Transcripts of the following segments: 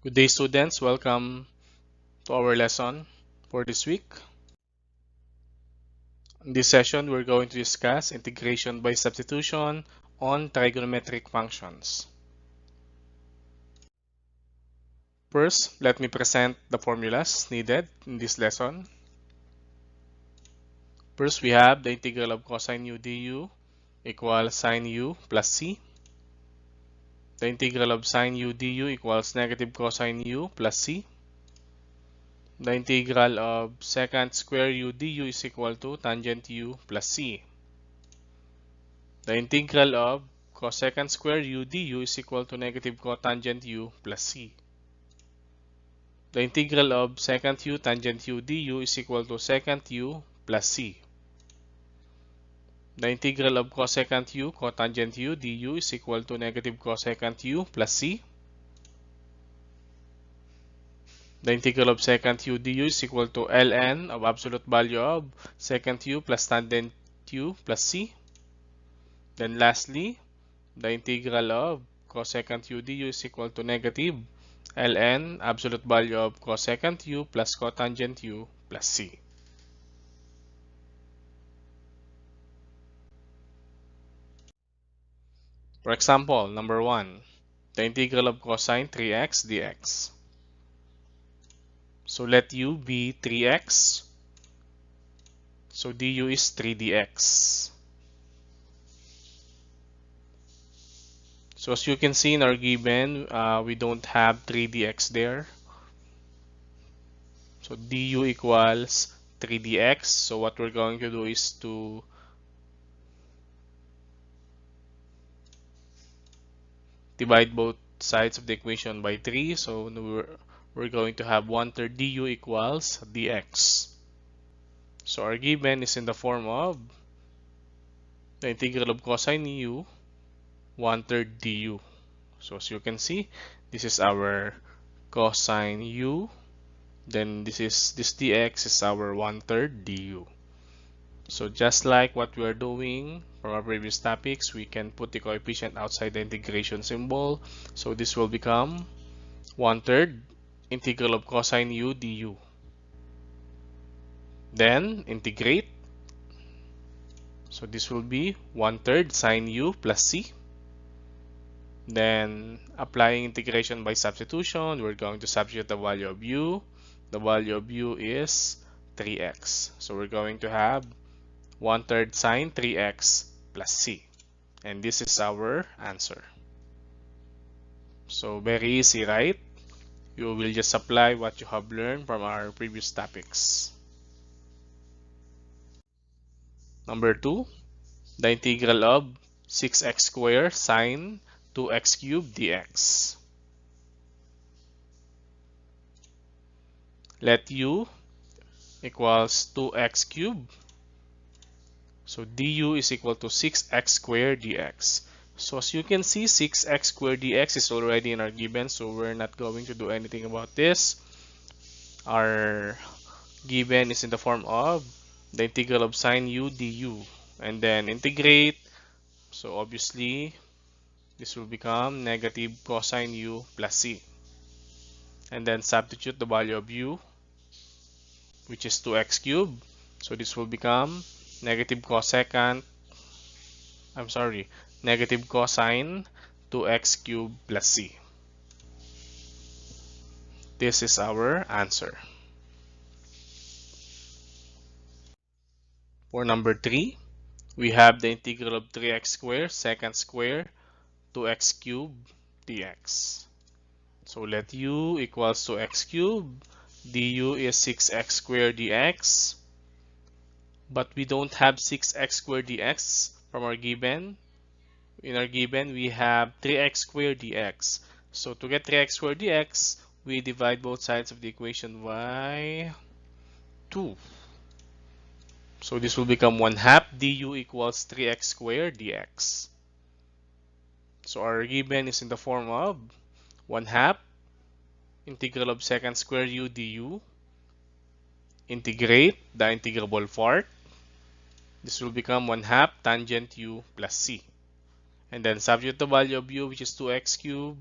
Good day, students. Welcome to our lesson for this week. In this session, we're going to discuss integration by substitution on trigonometric functions. First, let me present the formulas needed in this lesson. First, we have the integral of cosine u du equals sine u plus c. The integral of sine u du equals negative cosine u plus c. The integral of secant square u du is equal to tangent u plus c. The integral of cosecant square u du is equal to negative cotangent u plus c. The integral of secant u tangent u du is equal to secant u plus c. The integral of cosecant u cotangent u du is equal to negative cosecant u plus c. The integral of secant u du is equal to ln of absolute value of secant u plus tangent u plus c. Then lastly, the integral of cosecant u du is equal to negative ln absolute value of cosecant u plus cotangent u plus c. For example, number 1, the integral of cosine 3x dx. So let u be 3x. So du is 3 dx. So as you can see in our given, we don't have 3 dx there. So du equals 3 dx. So what we're going to do is to divide both sides of the equation by 3. So we're going to have 1/3 du equals dx. So our given is in the form of the integral of cosine u 1/3 du. So as you can see, this is our cosine u. Then this dx is our 1/3 du. So just like what we are doing from our previous topics, we can put the coefficient outside the integration symbol. So this will become 1/3 integral of cosine u du. Then integrate. So this will be 1/3 sine u plus c. Then applying integration by substitution, we're going to substitute the value of u. The value of u is 3x. So we're going to have 1/3 sine 3x plus c. And this is our answer. So very easy, right? You will just apply what you have learned from our previous topics. Number 2, the integral of 6x squared sine 2x cubed dx. Let u equals 2x cubed. So du is equal to 6x squared dx. So as you can see, 6x squared dx is already in our given, so we're not going to do anything about this. Our given is in the form of the integral of sine u du. And then integrate. So obviously, this will become negative cosine u plus c. And then substitute the value of u, which is 2x cubed. So this will become negative cosine 2x cubed plus c. This is our answer. For number 3, we have the integral of 3x squared secant squared 2x cubed dx. So let u equals to x cubed. Du is 6x squared dx. But we don't have 6x squared dx from our given. In our given, we have 3x squared dx. So to get 3x squared dx, we divide both sides of the equation by 2. So this will become 1/2 du equals 3x squared dx. So our given is in the form of 1/2 integral of secant squared u du. Integrate the integrable part. This will become 1/2 tangent u plus c. And then substitute the value of u, which is 2x cubed.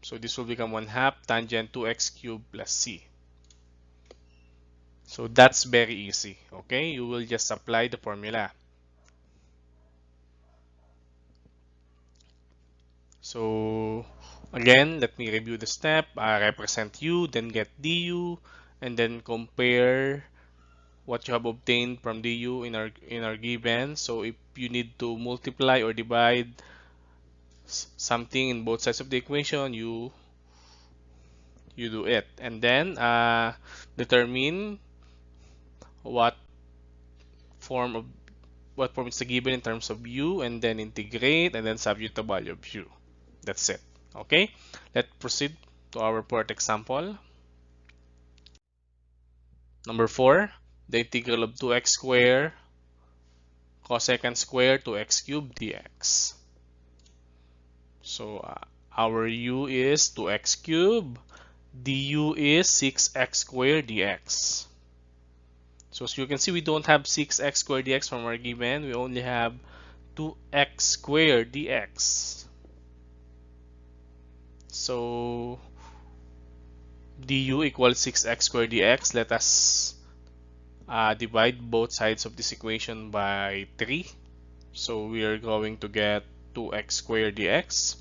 So this will become 1/2 tangent 2x cubed plus c. So that's very easy. Okay, you will just apply the formula. So again, let me review the step. Represent u, then get du, and then compare what you have obtained from du in our given. So if you need to multiply or divide something in both sides of the equation, you do it, and then determine what form of what form is the given in terms of u, and then integrate, and then substitute the value of u. That's it. Okay, let's proceed to our fourth example. Number 4, the integral of 2x squared cosecant squared to x cubed dx. So our u is 2x cubed, du is 6x squared dx. So as you can see, we don't have 6x squared dx from our given. We only have 2x squared dx. So du equals 6x squared dx. Let us divide both sides of this equation by 3. So we are going to get 2x squared dx.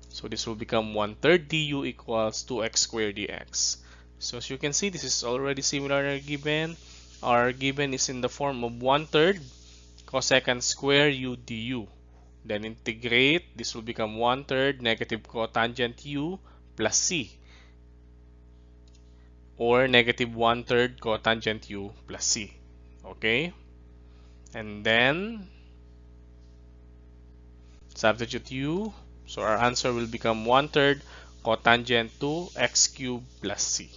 So this will become 1/3 du equals 2x squared dx. So as you can see, this is already similar to our given. Our given is in the form of 1/3 cosecant square u du. Then integrate, this will become 1/3 negative cotangent u plus c, or negative 1/3 cotangent u plus c. Okay, and then substitute u. So our answer will become 1/3 cotangent to x cubed plus c.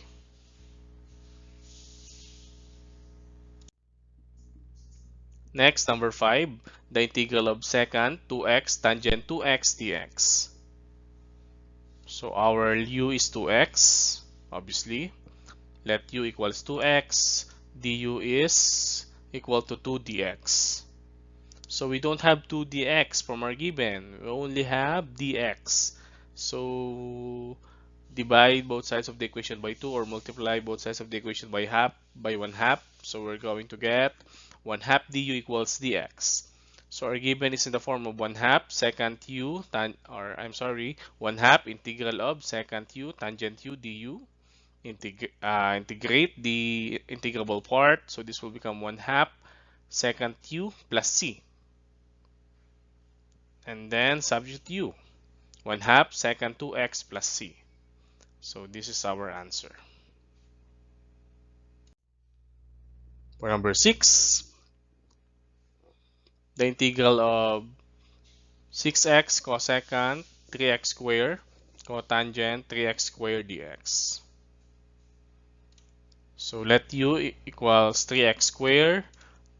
Next, number 5, the integral of secant 2x tangent to x dx. So our u is 2x, obviously. Let u equals 2x, du is equal to 2 dx. So we don't have 2 dx from our given. We only have dx. So divide both sides of the equation by 2, or multiply both sides of the equation by 1/2. So we're going to get 1/2 du equals dx. So our given is in the form of 1/2 secant u or I'm sorry, 1/2 integral of secant u tangent u du. Integrate the integrable part. So this will become 1/2 secant u plus c. And then substitute u. 1/2 secant 2x plus c. So this is our answer. For number 6, the integral of 6x cosecant 3x squared cotangent 3x squared dx. So let u equals 3x squared,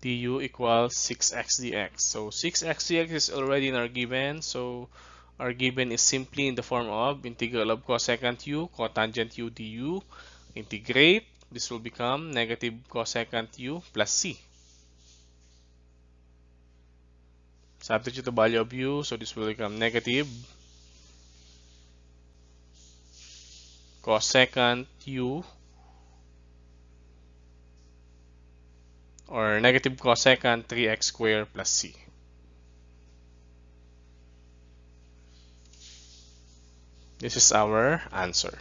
du equals 6x dx. So 6x dx is already in our given. So our given is simply in the form of integral of cosecant u cotangent u du. Integrate, this will become negative cosecant u plus c. Substitute the value of u, so this will become negative cosecant u, or negative cosecant 3x squared plus c. This is our answer.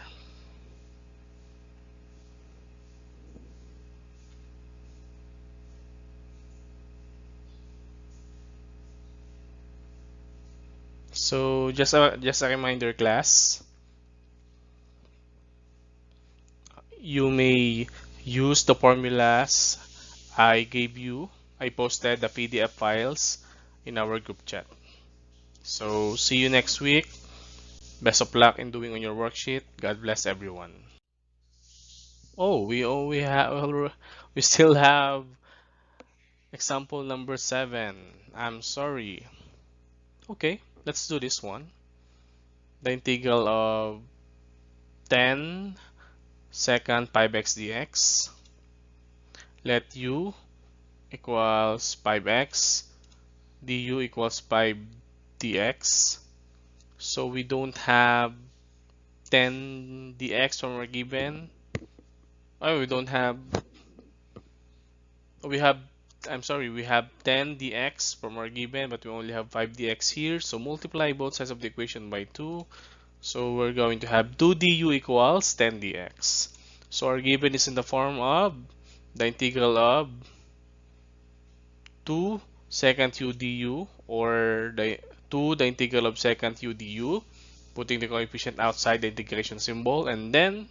So just a reminder, class, you may use the formulas I gave you. I posted the PDF files in our group chat. So see you next week. Best of luck in doing on your worksheet. God bless everyone. Oh, we still have example number 7. I'm sorry. Okay, let's do this one. The integral of 10 secant 5x dx. Let u equals 5x, du equals 5 dx. So we don't have 10 dx from our given. Oh, we don't have. We have. I'm sorry. We have 10 dx from our given, but we only have 5 dx here. So multiply both sides of the equation by 2. So we're going to have 2 du equals 10 dx. So our given is in the form of the integral of 2 secant u du, or the integral of secant u du, putting the coefficient outside the integration symbol, and then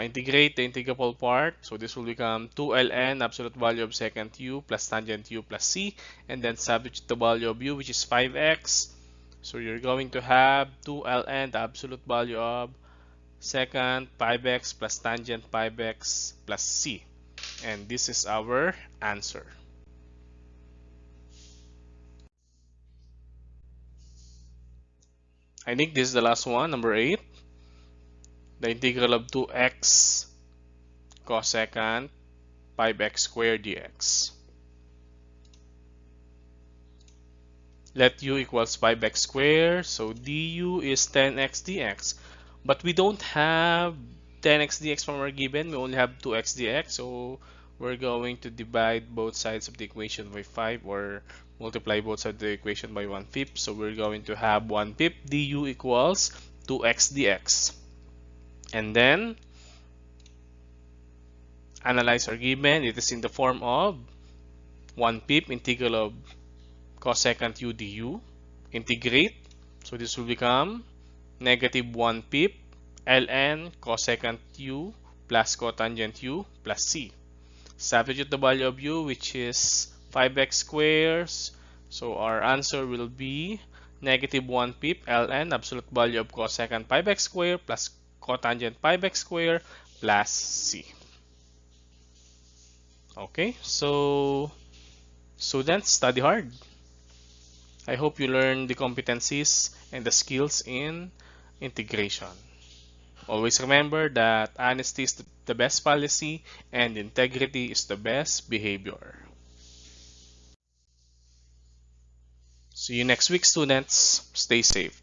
integrate the integrable part. So this will become 2 ln absolute value of secant u plus tangent u plus c, and then substitute the value of u, which is 5x. So you're going to have 2 ln the absolute value of secant 5x plus tangent 5x plus c. And this is our answer. I think this is the last one, number 8. The integral of 2x cosecant 5x squared dx. Let u equals 5x squared, so du is 10x dx. But we don't have 10x dx from our given, we only have 2x dx, so we're going to divide both sides of the equation by 5, or multiply both sides of the equation by 1/5. So we're going to have 1/5 du equals 2x dx. And then analyze our given. It is in the form of 1/5 integral of cosecant u du. Integrate. So this will become negative 1/5 ln cosecant u plus cotangent u plus c. Substitute the value of u, which is 5x squared. So our answer will be negative 1/5 ln absolute value of cosecant 5x squared plus cotangent 5x squared plus c. Okay, so students, study hard. I hope you learn the competencies and the skills in integration. Always remember that honesty is the best policy and integrity is the best behavior. See you next week, students. Stay safe.